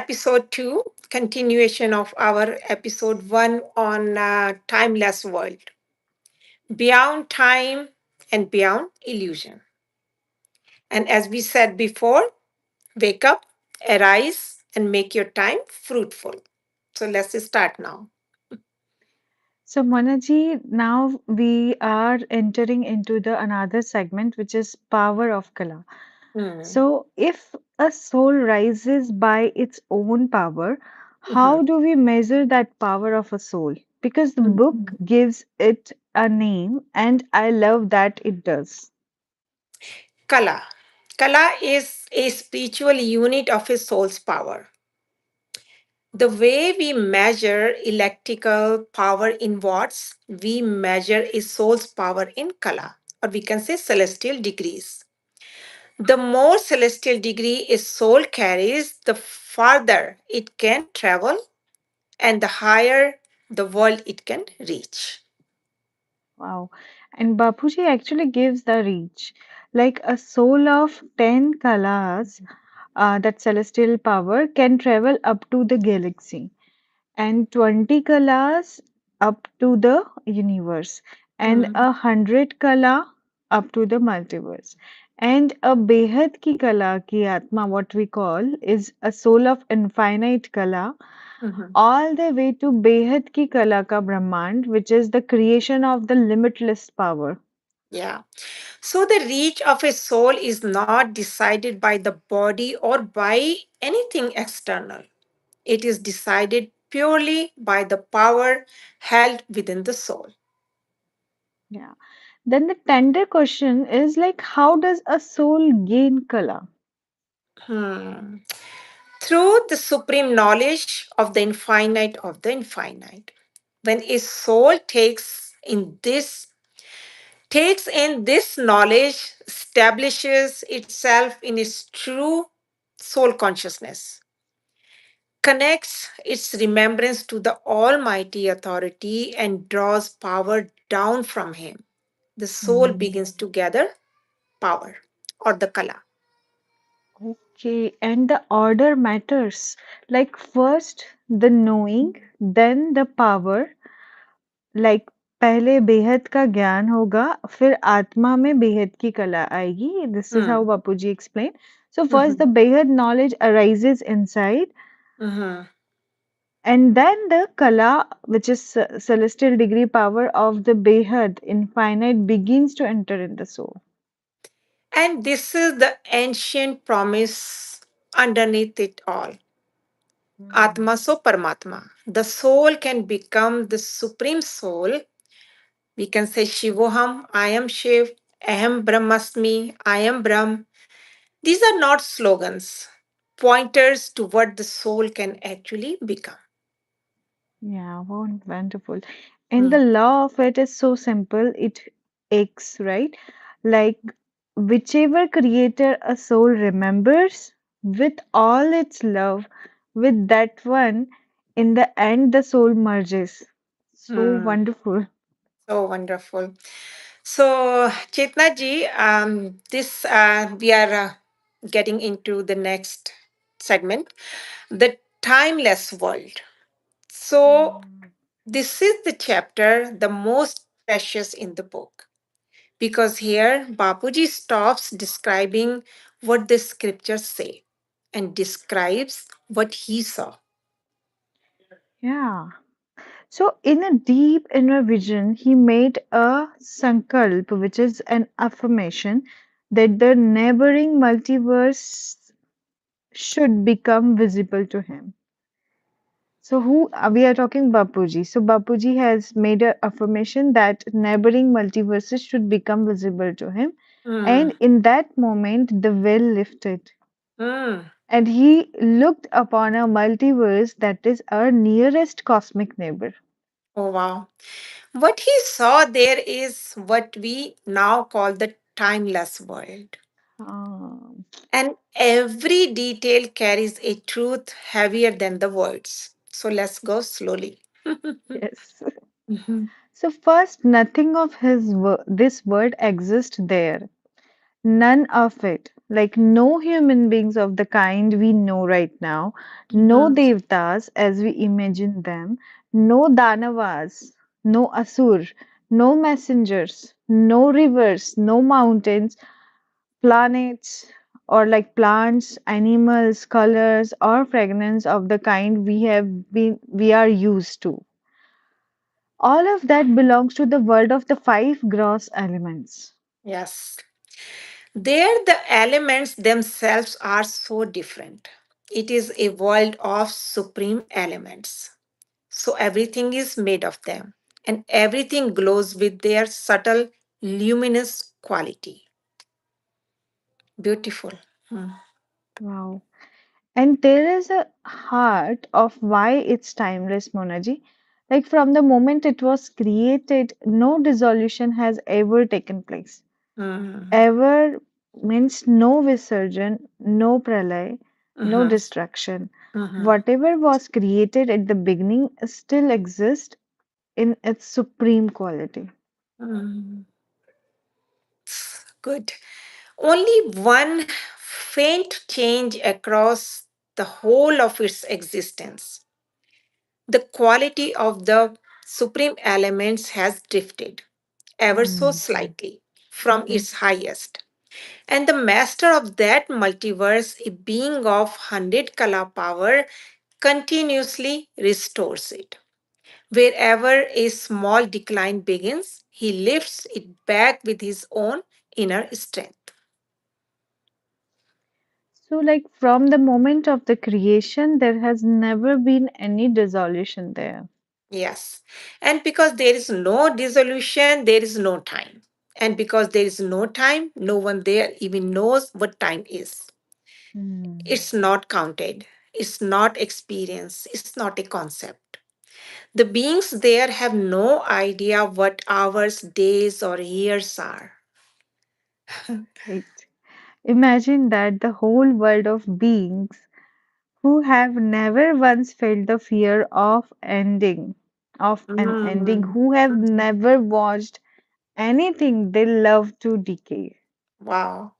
episode 2, continuation of our episode 1 on timeless world, beyond time and beyond illusion. And as we said before, wake up, arise, and make your time fruitful. So let's start now. So, Monaji, now we are entering into the another segment, which is power of Kala. Hmm. So, if a soul rises by its own power, how Mhm. do we measure that power of a soul? Because the book Mhm. gives it a name, and I love that it does. Kala. Kala is a spiritual unit of a soul's power. The way we measure electrical power in watts, we measure a soul's power in kala, or we can say celestial degrees. The more celestial degree a soul carries, the farther it can travel and the higher the world it can reach. Wow. And Bapuji actually gives the reach. Like a soul of 10 kalas, that celestial power, can travel up to the galaxy, and 20 kalas up to the universe, and Hmm. 100 kala up to the multiverse. And a Behad ki kala ki atma, what we call, is a soul of infinite kala, Mhm. all the way to Behad ki kala ka Brahmand, which is the creation of the limitless power. Yeah. So the reach of a soul is not decided by the body or by anything external. It is decided purely by the power held within the soul. Yeah. Then the tender question is like, how does a soul gain kala? Hmm. Through the supreme knowledge of the infinite of the infinite. When a soul takes in this knowledge, establishes itself in its true soul consciousness, connects its remembrance to the Almighty authority, and draws power down from Him, the soul begins to gather power or the kala. Okay, and the order matters. Like first the knowing, then the power. Like पहले बेहद का ज्ञान होगा, फिर आत्मा में बेहद की कला आएगी. This is how Hmm. Bapuji explained. So first Mhm. the बेहद knowledge arises inside, Mhm. and then the kala, which is celestial degree power of the Behad, infinite, begins to enter in the soul. And this is the ancient promise underneath it all. Atma so Paramatma. The soul can become the supreme soul. We can say Shivoham, I am Shiv, Aham Brahmasmi, I am Brahm. These are not slogans, pointers to what the soul can actually become. Yeah, wonderful. And the Hmm. law of it is so simple, it aches, right? Like whichever creator a soul remembers with all its love, with that one, in the end, the soul merges. So Hmm. wonderful. So wonderful. So, Chetna ji, this we are getting into the next segment, the timeless world. So, this is the chapter the most precious in the book because here Bapuji stops describing what the scriptures say and describes what he saw. Yeah. So, in a deep inner vision, he made a sankalp, which is an affirmation that the neighboring multiverse should become visible to him. So, who we are talking Bapuji. So, Bapuji has made an affirmation that neighboring multiverses should become visible to him. Hmm. And in that moment, the veil lifted. Hmm. And he looked upon a multiverse that is our nearest cosmic neighbor. Oh, wow. What he saw there is what we now call the timeless world. Um, And every detail carries a truth heavier than the words. So let's go slowly. yes. Mhm. So first, nothing of this word exists there. None of it. Like no human beings of the kind we know right now, no Mhm. devtas as we imagine them, no danavas, no asur, no messengers, no rivers, no mountains, planets, or like plants, animals, colors, or fragrance of the kind we are used to. All of that belongs to the world of the five gross elements. Yes. There, the elements themselves are so different. It is a world of supreme elements. So everything is made of them, and everything glows with their subtle, luminous quality. Beautiful. Hmm. Wow. And there is a heart of why it's timeless, Monaji. Like from the moment it was created, no dissolution has ever taken place. Mhm. Ever means no visarjan, no pralay, no Mhm. destruction. Mhm. Whatever was created at the beginning still exists in its supreme quality. Mhm. Good. Only one faint change across the whole of its existence. The quality of the supreme elements has drifted ever so Hmm. slightly from its highest. And the master of that multiverse, a being of 100 kala power, continuously restores it. Wherever a small decline begins, he lifts it back with his own inner strength. So, like from the moment of the creation, there has never been any dissolution there. Yes. And because there is no dissolution, there is no time. And because there is no time, no one there even knows what time is. Hmm. It's not counted, it's not experience, it's not a concept. The beings there have no idea what hours, days, or years are. Right. Imagine that the whole world of beings who have never once felt the fear of an ending, Mm. who have never watched anything they love to decay. Wow.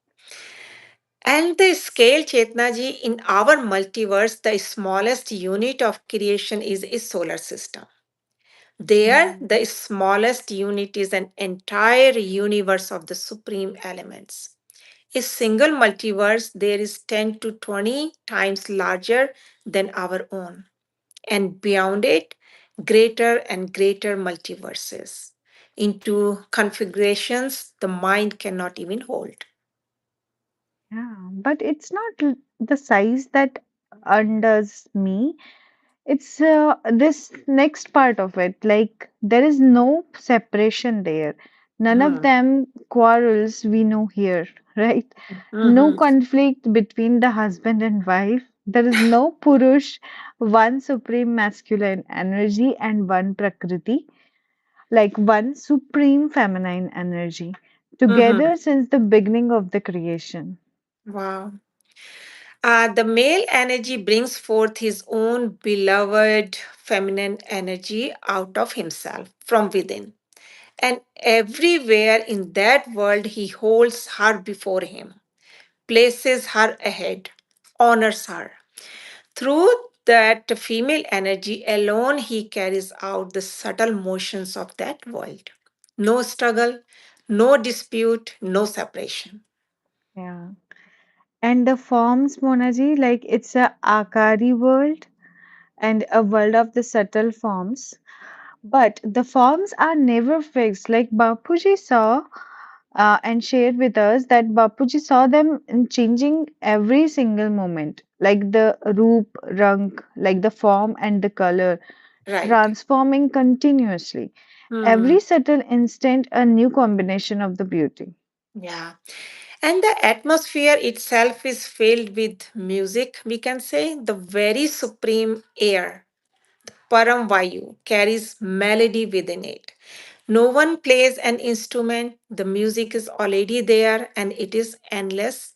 And the scale, Chetnaji, in our multiverse, the smallest unit of creation is a solar system. There, Hmm. the smallest unit is an entire universe of the supreme elements. A single multiverse there is 10 to 20 times larger than our own. And beyond it, greater and greater multiverses into configurations the mind cannot even hold. Yeah, but it's not the size that undoes me. It's this next part of it. Like, there is no separation there. None of Mhm. them quarrels we know here, right? No Mhm. conflict between the husband and wife. There is no Purush, one supreme masculine energy and one Prakriti, like one supreme feminine energy, Mhm. together since the beginning of the creation. Wow. The male energy brings forth his own beloved feminine energy out of himself from within. And everywhere in that world, he holds her before him, places her ahead, honors her. Through that female energy alone, he carries out the subtle motions of that world. No struggle, no dispute, no separation. Yeah. And the forms, Monaji, like it's a Akari world and a world of the subtle forms. But the forms are never fixed. Like Bapuji saw and shared with us that Bapuji saw them in changing every single moment, like the roop, rang, like the form and the color, Right. transforming continuously. Every Mhm. subtle instant, a new combination of the beauty. Yeah. And the atmosphere itself is filled with music, we can say. The very supreme air, Param Vayu, carries melody within it. No one plays an instrument, the music is already there and it is endless,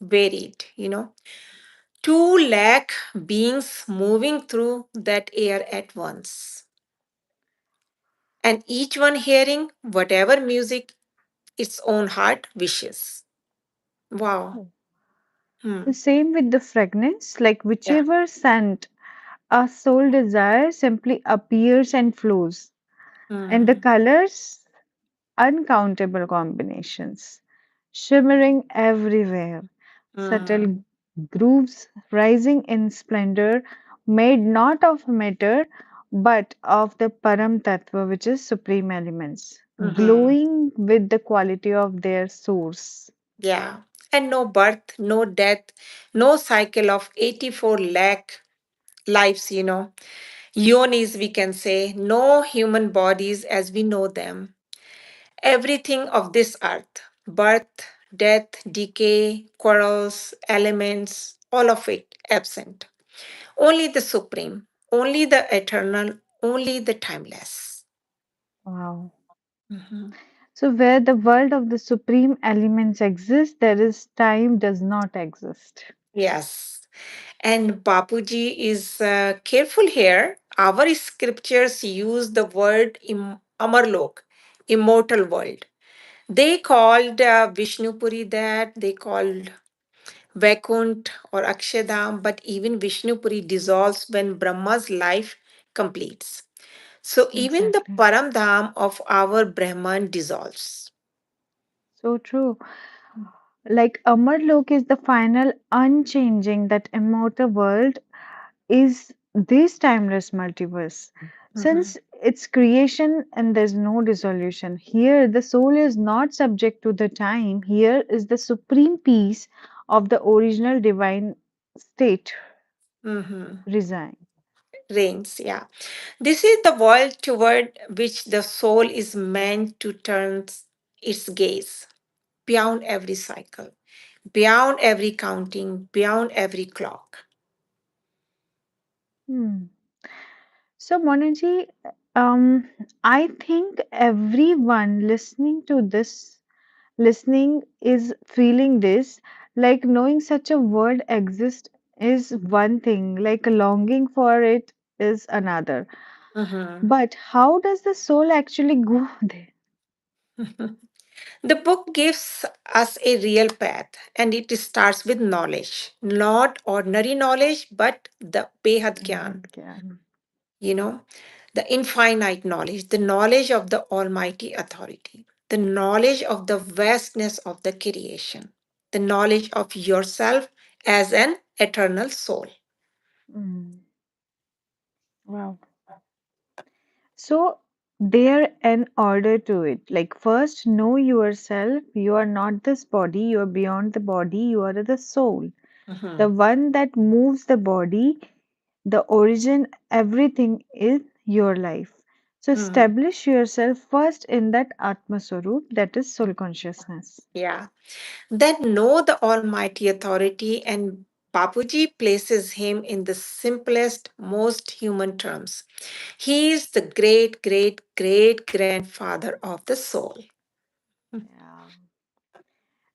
varied. 2 lakh beings moving through that air at once, and each one hearing whatever music its own heart wishes. Wow. Oh. Hmm. The same with the fragrance, like Yeah. whichever scent a soul desires simply appears and flows. And the Hmm. colors, uncountable combinations, shimmering everywhere, subtle Hmm. grooves rising in splendor, made not of matter but of the Param Tattva, which is supreme elements, Hmm. glowing with the quality of their source. Yeah. And no birth, no death, no cycle of 84 lakh lives, Yonis, we can say, no human bodies as we know them. Everything of this earth, birth, death, decay, quarrels, elements, all of it absent. Only the supreme, only the eternal, only the timeless. Wow. Mhm. So, where the world of the supreme elements exists, there is time does not exist. Yes. And Bapuji is careful here. Our scriptures use the word Amarlok, immortal world. They called Vishnupuri that, they called Vaikunt or Akshadam, but even Vishnupuri dissolves when Brahma's life completes. So even the Exactly. Paramdham of our Brahman dissolves. So true. Like Amarlok is the final unchanging, that immortal world is this timeless multiverse. Mhm. Since its creation and there's no dissolution, here the soul is not subject to the time. Here is the supreme peace of the original divine state Mhm. resign. Reigns, yeah. This is the world toward which the soul is meant to turn its gaze, beyond every cycle, beyond every counting, beyond every clock. Hmm. So, Monaji, um, I think everyone listening is feeling this, like knowing such a world exists is one thing, like longing for it is another. Mhm. But how does the soul actually go there? The book gives us a real path, and it starts with knowledge, not ordinary knowledge, but the Behad Gyan, Behad Gyan. you know, the infinite knowledge, the knowledge of the Almighty authority, the knowledge of the vastness of the creation, the knowledge of yourself as an eternal soul. Mm, wow. So there an order to it. Like first know yourself. You are not this body. You are beyond the body. You are the soul. The Mhm. one that moves the body, the origin, everything is your life. So Mhm. establish yourself first in that Atma Swarup, that is soul consciousness. Yeah. Then know the Almighty authority, and Bapuji places him in the simplest, most human terms. He is the great, great, great grandfather of the soul. Yeah.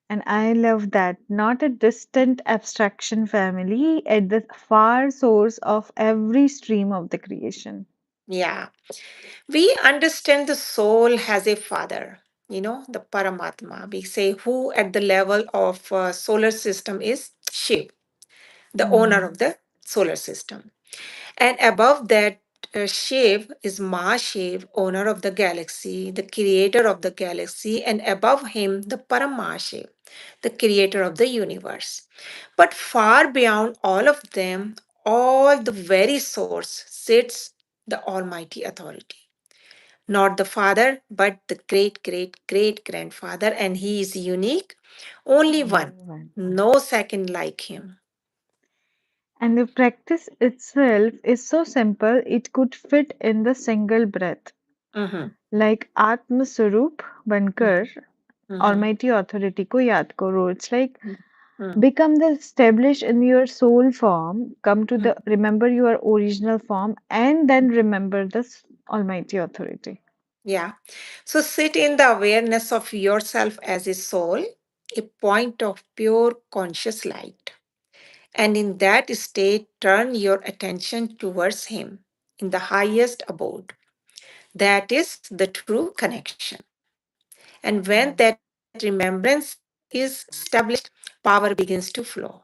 And I love that. Not a distant abstraction family at the far source of every stream of the creation. Yeah. We understand the soul has a father, the Paramatma. We say who at the level of solar system is Shiv, the owner Hmm. of the solar system. And above that, Shiv is Mahashiv, owner of the galaxy, the creator of the galaxy, and above him, the Paramahashiv, the creator of the universe. But far beyond all of them, all the very source sits the Almighty authority. Not the father, but the great, great, great grandfather, and he is unique, only Only one, one. no second like him. And the practice itself is so simple, it could fit in the single breath. Mhm, Like Atma Swarup mhm, Bankar, mhm, Almighty Authority ko yaad karo. It's like mhm, mhm, become the established in your soul form, come to the mhm. remember your original form, and then remember this Almighty Authority. Yeah. So sit in the awareness of yourself as a soul, a point of pure conscious light. And in that state, turn your attention towards Him in the highest abode. That is the true connection. And when that remembrance is established, is established, power begins to flow.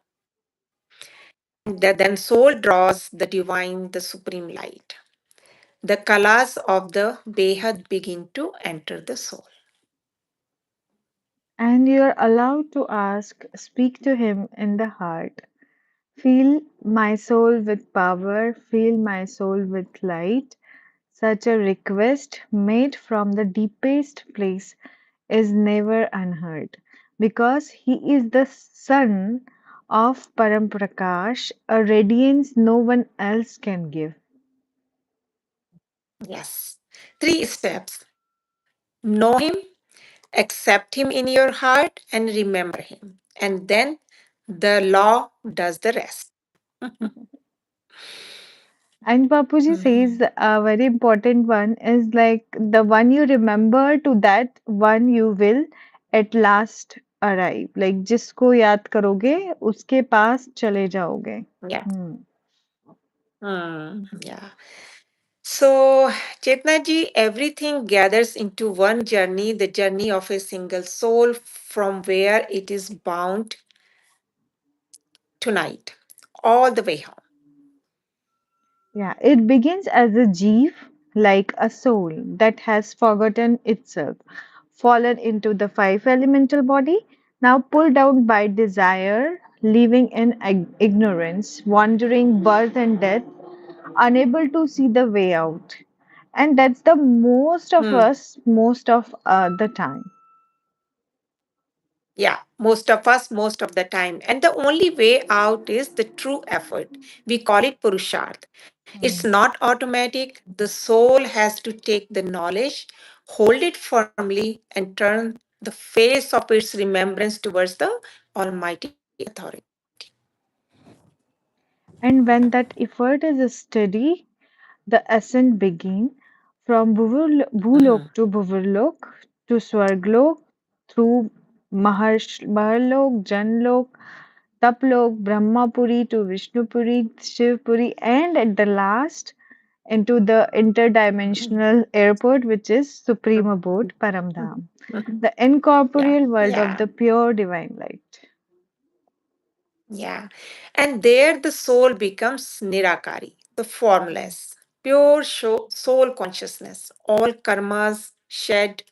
And then soul draws the divine, the supreme light. The kalas of the Behad begin to enter the soul. And you're allowed to ask, speak to him in the heart. Feel my soul with power, feel my soul with light. Such a request made from the deepest place is never unheard because he is the son of Param Prakash, a radiance no one else can give. Yes. 3 steps. Know him, accept him in your heart, and remember him. And then the law does the rest. And Bapuji says Mhm. a very important one is like the one you remember to that one you will at last arrive. Like जिसको याद करोगे उसके पास चले जाओगे. Yeah. Hmm. Yeah. So, Chetna ji, everything gathers into one journey, the journey of a single soul from where it is bound tonight, all the way home. Yeah, it begins as a jeev, like a soul that has forgotten itself, fallen into the five elemental body, now pulled down by desire, living in ignorance, wandering birth and death, unable to see the way out. And that's the most of Hmm. us, most of the time. Yeah, most of us, most of the time. And the only way out is the true effort. We call it Purusharth. It's Mm. not automatic. The soul has to take the knowledge, hold it firmly, and turn the face of its remembrance towards the Almighty Authority. And when that effort is steady, the ascent begin from Bhulok to Bhuvirlok to Swarglok through Maharlok, Janlok, Taplok, Brahmapuri to Vishnupuri, Shivpuri, and at the last into the interdimensional airport, which is Supreme Abode, Paramdham, the Yeah, incorporeal world of yeah, the pure divine light. yeah. And there the soul becomes Nirakari, the formless, pure soul consciousness. All karmas shed.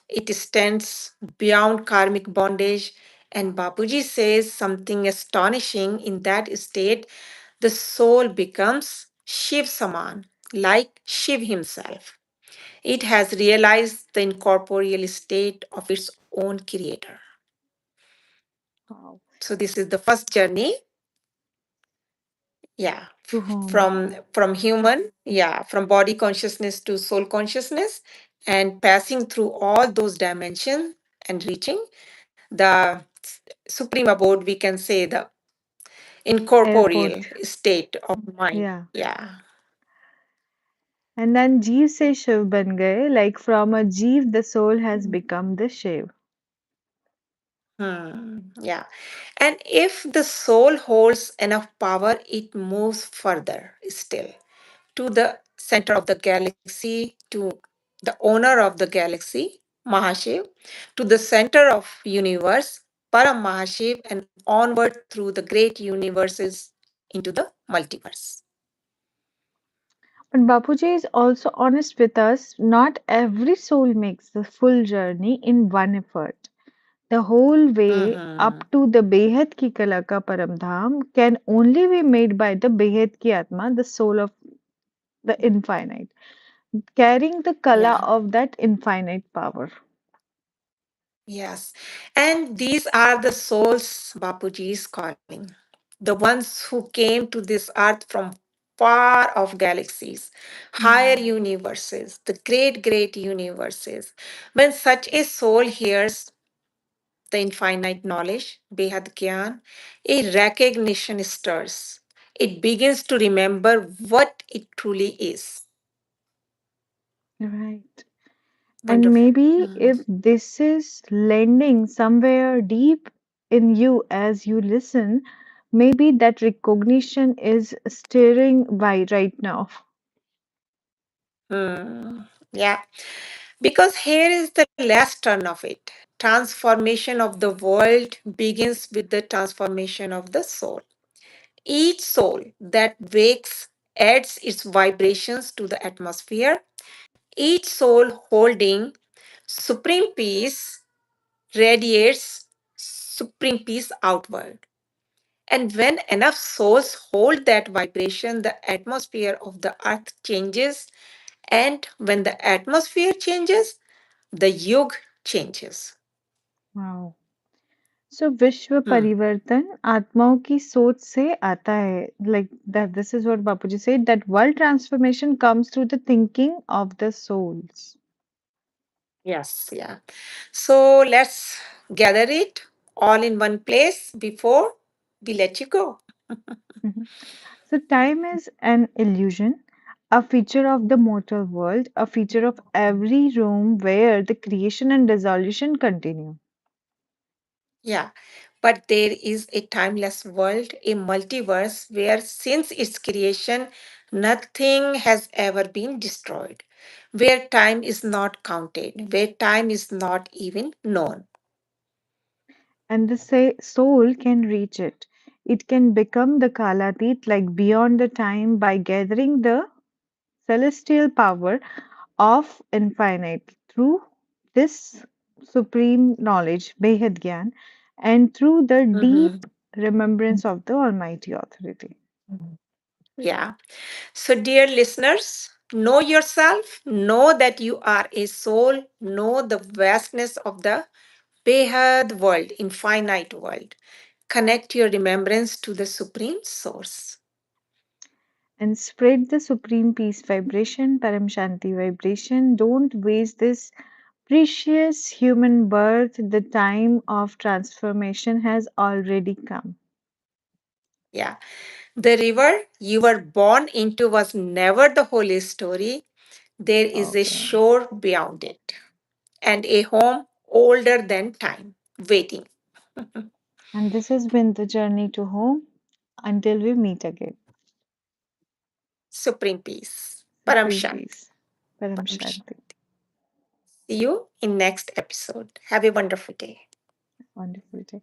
It stands beyond karmic bondage. And Bapuji says something astonishing in that state the soul becomes Shiv Saman, like Shiv himself. It has realized the incorporeal state of its own creator. Wow. So this is the first journey. Yeah, To whom? from human, yeah, from body consciousness to soul consciousness, and passing through all those dimensions and reaching the supreme abode, we can say the incorporeal Airport. state of mind. Yeah. Yeah. And then Jeev se Shiv ban gaye, like from a Jeev, the soul has become the Shiv. Yeah. And if the soul holds enough power, it moves further still to the center of the galaxy, to the owner of the galaxy, Mahashiv, to the center of universe, Param Mahashiv, and onward through the great universes into the multiverse. But Bapuji is also honest with us. Not every soul makes the full journey in one effort. The whole way up Mhm. to the Behad ki Kala ka Paramdham can only be made by the Behad ki Atma, the soul of the infinite, carrying the Kala Yeah. of that infinite power. Yes. And these are the souls Bapuji is calling. The ones who came to this earth from far off galaxies, higher Hmm. universes, the great universes. When such a soul hears the infinite knowledge, Behad Gyan, a recognition stirs. It begins to remember what it truly is. Right. And Wonderful. maybe if this is landing somewhere deep in you as you listen, maybe that recognition is stirring by right now. Hmm. Yeah. Because here is the last turn of it. Transformation of the world begins with the transformation of the soul. Each soul that wakes adds its vibrations to the atmosphere. Each soul holding supreme peace radiates supreme peace outward. And when enough souls hold that vibration, the atmosphere of the earth changes. And when the atmosphere changes, the yug changes. Wow. So विश्व Hmm. परिवर्तन आत्माओं की सोच से आता है. Like that, this is what Bapuji said, that world transformation comes through the thinking of the souls. Yes, yeah. So let's gather it all in one place before we let you go. Mhm. So time is an illusion, a feature of the mortal world, a feature of every room where the creation and dissolution continue. Yeah. But there is a timeless world, a multiverse where since its creation, nothing has ever been destroyed, where time is not counted, where time is not even known. And the soul can reach it. It can become the Kalatit, like beyond the time, by gathering the celestial power of infinite through this supreme knowledge, Behad Gyan, and through the Mhm. deep remembrance of the Almighty Authority. Mhm. Yeah. So, dear listeners, know yourself, know that you are a soul, know the vastness of the Behad world, infinite world. Connect your remembrance to the Supreme Source. And spread the supreme peace vibration, Param Shanti vibration. Don't waste this precious human birth. The time of transformation has already come. Yeah. The river you were born into was never the whole story. There is a Okay. shore beyond it, and a home older than time, waiting. And this has been the journey to home until we meet again. Supreme peace. Param Supreme Shanti. peace. Param Param Shanti. Shanti. See you in next episode. Have a wonderful day. Wonderful day.